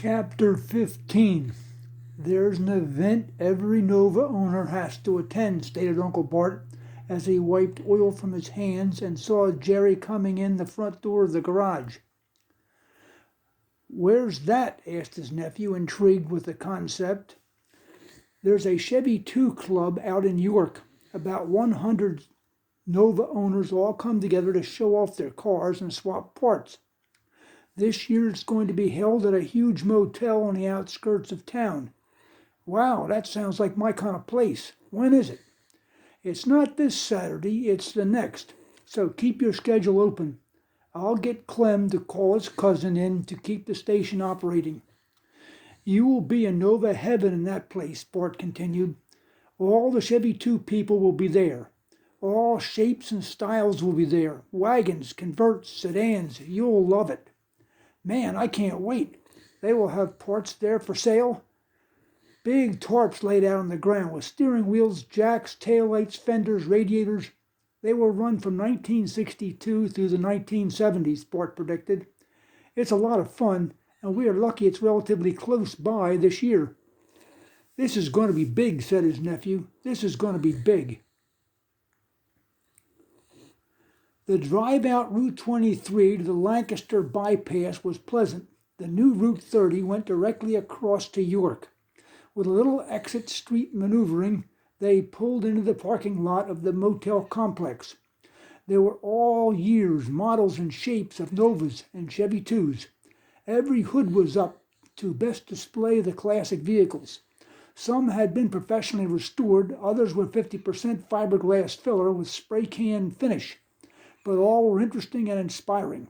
Chapter 15. There's an event every Nova owner has to attend, stated Uncle Bart, as he wiped oil from his hands and saw Jerry coming in the front door of the garage. "Where's that?" asked his nephew, intrigued with the concept. "There's a Chevy 2 club out in York. About 100 Nova owners all come together to show off their cars and swap parts. This year it's going to be held at a huge motel on the outskirts of town." "Wow, that sounds like my kind of place. When is it?" "It's not this Saturday, it's the next. So keep your schedule open. I'll get Clem to call his cousin in to keep the station operating." "You will be in Nova heaven in that place," Bart continued. "All the Chevy 2 people will be there. All shapes and styles will be there. Wagons, converts, sedans. You'll love it." "Man, I can't wait. They will have parts there for sale?" "Big tarps laid out on the ground with steering wheels, jacks, taillights, fenders, radiators. They will run from 1962 through the 1970s, Bart predicted. "It's a lot of fun, and we are lucky it's relatively close by this year." "This is going to be big," said his nephew. "This is going to be big." The drive out Route 23 to the Lancaster bypass was pleasant. The new Route 30 went directly across to York. With a little exit street maneuvering, they pulled into the parking lot of the motel complex. There were all years, models, and shapes of Novas and Chevy 2s. Every hood was up to best display the classic vehicles. Some had been professionally restored, others were 50% fiberglass filler with spray can finish, but all were interesting and inspiring.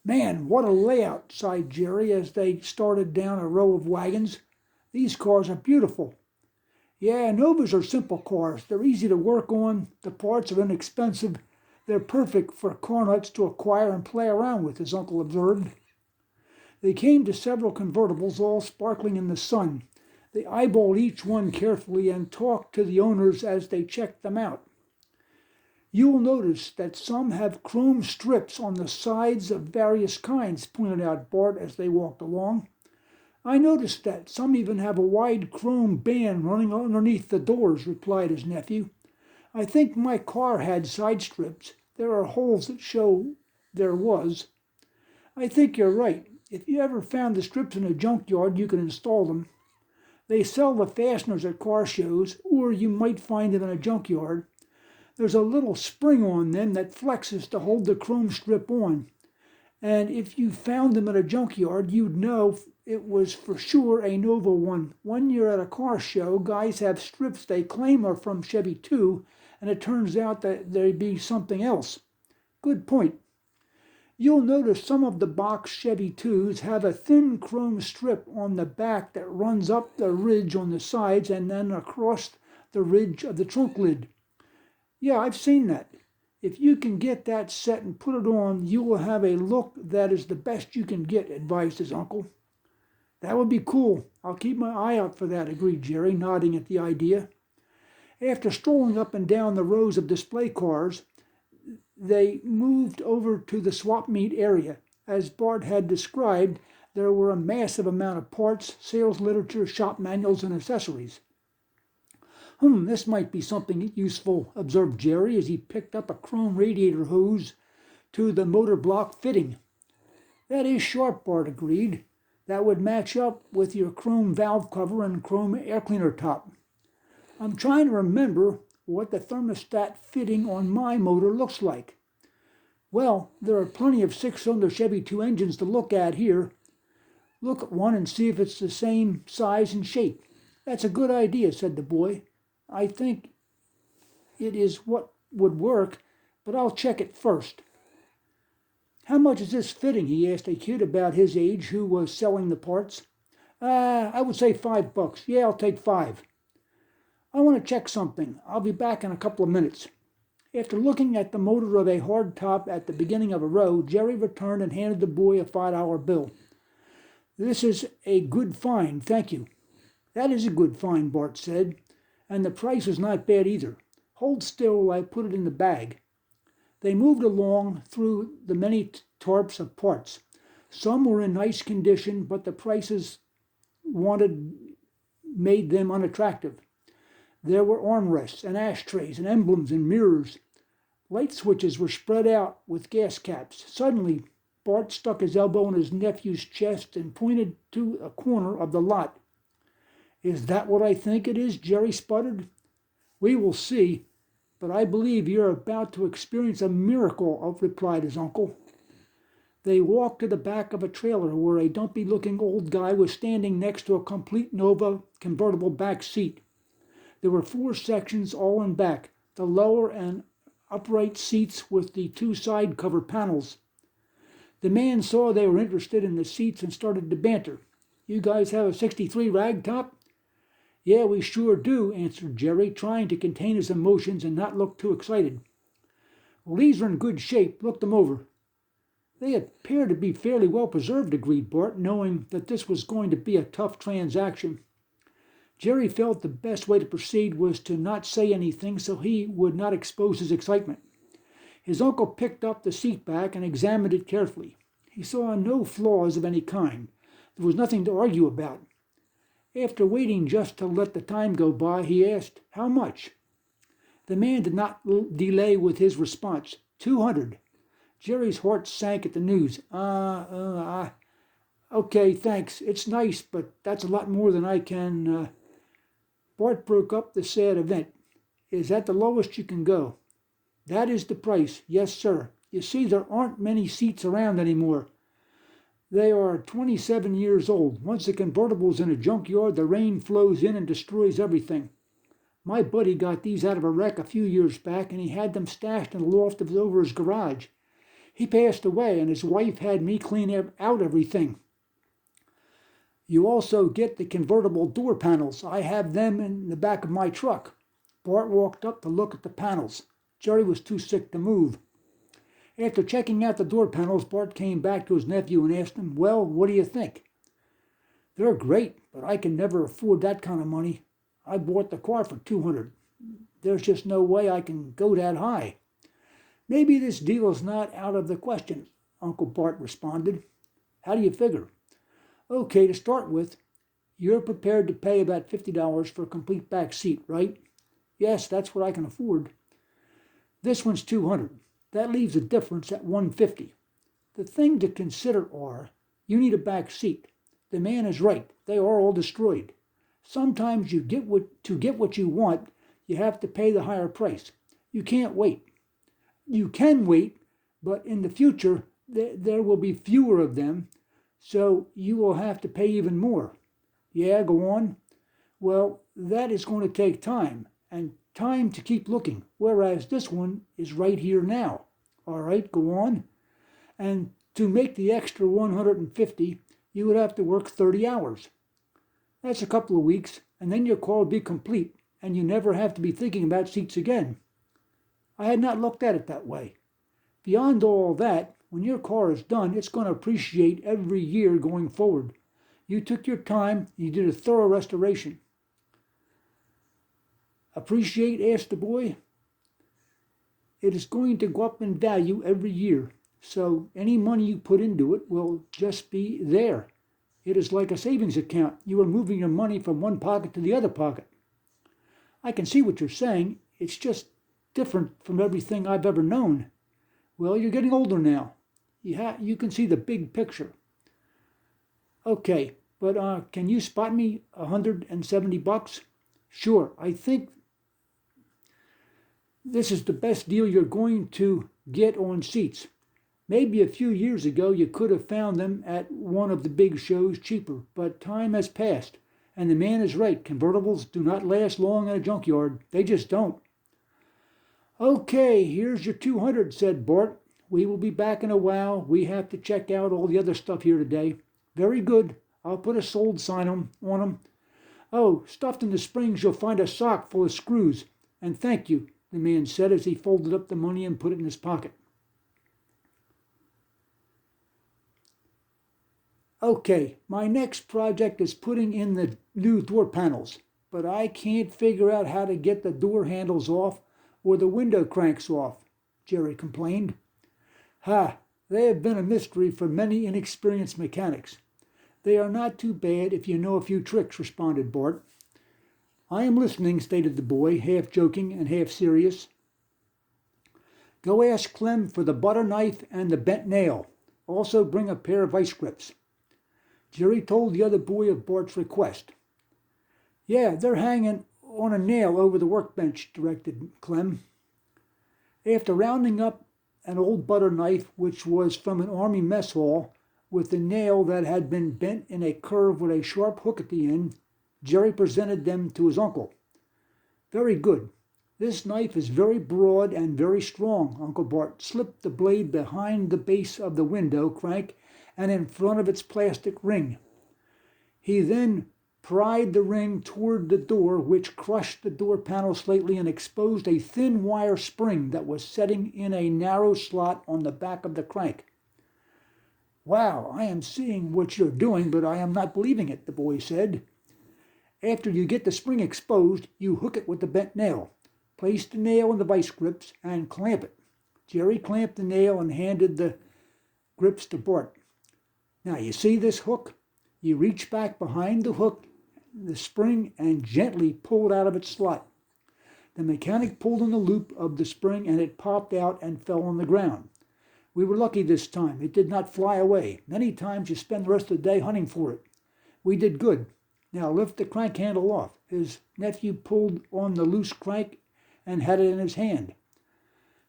"Man, what a layout," sighed Jerry as they started down a row of wagons. "These cars are beautiful." "Yeah, Novas are simple cars. They're easy to work on. The parts are inexpensive. They're perfect for car nuts to acquire and play around with," his uncle observed. They came to several convertibles, all sparkling in the sun. They eyeballed each one carefully and talked to the owners as they checked them out. "You'll notice that some have chrome strips on the sides of various kinds," pointed out Bart as they walked along. "I noticed that. Some even have a wide chrome band running underneath the doors," replied his nephew. "I think my car had side strips. There are holes that show there was." "I think you're right. If you ever found the strips in a junkyard, you can install them. They sell the fasteners at car shows, or you might find them in a junkyard. There's a little spring on them that flexes to hold the chrome strip on. And if you found them at a junkyard, you'd know it was for sure a Nova one. One year at a car show, guys have strips they claim are from Chevy 2, and it turns out that they be something else." "Good point." "You'll notice some of the box Chevy 2s have a thin chrome strip on the back that runs up the ridge on the sides and then across the ridge of the trunk lid." "Yeah, I've seen that. If you can get that set and put it on, you will have a look that is the best you can get," advised his uncle. "That would be cool. I'll keep my eye out for that," agreed Jerry, nodding at the idea. After strolling up and down the rows of display cars, they moved over to the swap meet area. As Bart had described, there were a massive amount of parts, sales literature, shop manuals, and accessories. This might be something useful," observed Jerry as he picked up a chrome radiator hose to the motor block fitting. "That is sharp," Bart agreed. "That would match up with your chrome valve cover and chrome air cleaner top. I'm trying to remember what the thermostat fitting on my motor looks like." "Well, there are plenty of 6-cylinder Chevy 2 engines to look at here. Look at one and see if it's the same size and shape." "That's a good idea," said the boy. "I think it is what would work, but I'll check it first." "How much is this fitting?" he asked a kid about his age who was selling the parts. I would say $5. Yeah, I'll take 5. "I want to check something. I'll be back in a couple of minutes." After looking at the motor of a hardtop at the beginning of a row, Jerry returned and handed the boy a $5 bill. "This is a good find, thank you." "That is a good find," Bart said. "And the price is not bad either. Hold still while I put it in the bag." They moved along through the many tarps of parts. Some were in nice condition, but the prices wanted made them unattractive. There were armrests and ashtrays and emblems and mirrors. Light switches were spread out with gas caps. Suddenly, Bart stuck his elbow in his nephew's chest and pointed to a corner of the lot. "Is that what I think it is?" Jerry sputtered. "We will see, but I believe you're about to experience a miracle," replied his uncle. They walked to the back of a trailer where a dumpy-looking old guy was standing next to a complete Nova convertible back seat. There were 4 sections, all in back, the lower and upright seats with the 2 side cover panels. The man saw they were interested in the seats and started to banter. "You guys have a 63 ragtop?" "Yeah, we sure do," answered Jerry, trying to contain his emotions and not look too excited. "Well, these are in good shape. Look them over." "They appear to be fairly well preserved," agreed Bart, knowing that this was going to be a tough transaction. Jerry felt the best way to proceed was to not say anything so he would not expose his excitement. His uncle picked up the seat back and examined it carefully. He saw no flaws of any kind. There was nothing to argue about. After waiting just to let the time go by, he asked, "How much?" The man did not delay with his response. 200. Jerry's heart sank at the news. Okay, thanks. It's nice, but that's a lot more than I can..." Bart broke up the sad event. "Is that the lowest you can go?" "That is the price. Yes, sir. You see, there aren't many seats around anymore. They are 27 years old. Once the convertible's in a junkyard, the rain flows in and destroys everything. My buddy got these out of a wreck a few years back, and he had them stashed in the loft over his garage. He passed away, and his wife had me clean out everything. You also get the convertible door panels. I have them in the back of my truck." Bart walked up to look at the panels. Jerry was too sick to move. After checking out the door panels, Bart came back to his nephew and asked him, "Well, what do you think?" "They're great, but I can never afford that kind of money. I bought the car for 200. There's just no way I can go that high." "Maybe this deal is not out of the question," Uncle Bart responded. "How do you figure?" "Okay, to start with, you're prepared to pay about $50 for a complete back seat, right?" "Yes, that's what I can afford." "This one's 200. That leaves a difference at 150. The thing to consider are, you need a back seat. The man is right. They are all destroyed. Sometimes to get what you want, you have to pay the higher price. You can't wait. You can wait, but in the future, there will be fewer of them, so you will have to pay even more." "Yeah, go on." "Well, that is going to take time, and time to keep looking, whereas this one is right here now." "All right, go on." "And to make the extra 150, you would have to work 30 hours. That's a couple of weeks, and then your car will be complete, and you never have to be thinking about seats again." I had not looked at it that way. Beyond all that, when your car is done, it's going to appreciate every year going forward. You took your time, and you did a thorough restoration. "Appreciate?" asked the boy. "It is going to go up in value every year, so any money you put into it will just be there. It is like a savings account. You are moving your money from one pocket to the other pocket." "I can see what you're saying. It's just different from everything I've ever known." "Well, you're getting older now. You can see the big picture." "Okay, but can you spot me $170? "Sure. I think this is the best deal you're going to get on seats. Maybe a few years ago you could have found them at one of the big shows cheaper, but time has passed, and the man is right. Convertibles do not last long in a junkyard. They just don't." "Okay, here's your 200, said Bart. "We will be back in a while. We have to check out all the other stuff here today." "Very good. I'll put a sold sign on them. Oh, stuffed in the springs you'll find a sock full of screws. And thank you," the man said as he folded up the money and put it in his pocket. "Okay, my next project is putting in the new door panels, but I can't figure out how to get the door handles off or the window cranks off," Jerry complained. "Ha, They have been a mystery for many inexperienced mechanics. They are not too bad if you know a few tricks, responded Bart. I am listening, stated the boy, half joking and half serious. Go ask Clem for the butter knife and the bent nail. Also bring a pair of vice grips. Jerry told the other boy of Bart's request. Yeah, they're hanging on a nail over the workbench, directed Clem. After rounding up an old butter knife, which was from an army mess hall, with the nail that had been bent in a curve with a sharp hook at the end, Jerry presented them to his uncle. Very good. This knife is very broad and very strong. Uncle Bart slipped the blade behind the base of the window crank and in front of its plastic ring. He then pried the ring toward the door, which crushed the door panel slightly and exposed a thin wire spring that was setting in a narrow slot on the back of the crank. Wow, I am seeing what you're doing, but I am not believing it, the boy said. After you get the spring exposed, you hook it with the bent nail. Place the nail in the vice grips and clamp it. Jerry clamped the nail and handed the grips to Bart. Now, you see this hook? You reach back behind the hook, the spring, and gently pull it out of its slot. The mechanic pulled on the loop of the spring and it popped out and fell on the ground. We were lucky this time. It did not fly away. Many times you spend the rest of the day hunting for it. We did good. Now lift the crank handle off. His nephew pulled on the loose crank and had it in his hand.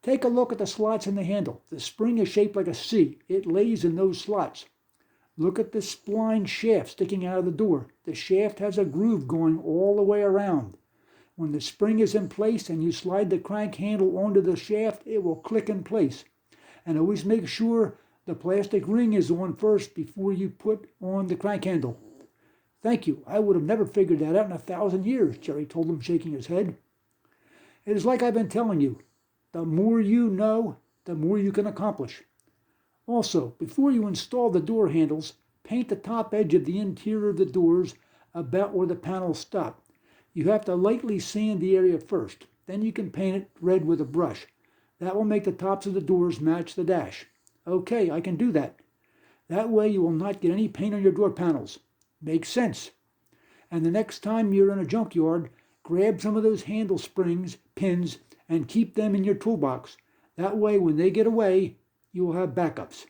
Take a look at the slots in the handle. The spring is shaped like a C. It lays in those slots. Look at the spline shaft sticking out of the door. The shaft has a groove going all the way around. When the spring is in place and you slide the crank handle onto the shaft, it will click in place. And always make sure the plastic ring is on first before you put on the crank handle. Thank you. I would have never figured that out in 1,000 years, Jerry told him, shaking his head. It is like I've been telling you. The more you know, the more you can accomplish. Also, before you install the door handles, paint the top edge of the interior of the doors about where the panels stop. You have to lightly sand the area first. Then you can paint it red with a brush. That will make the tops of the doors match the dash. Okay, I can do that. That way you will not get any paint on your door panels. Makes sense. And the next time you're in a junkyard, grab some of those handle springs, pins, and keep them in your toolbox. That way, when they get away, you will have backups.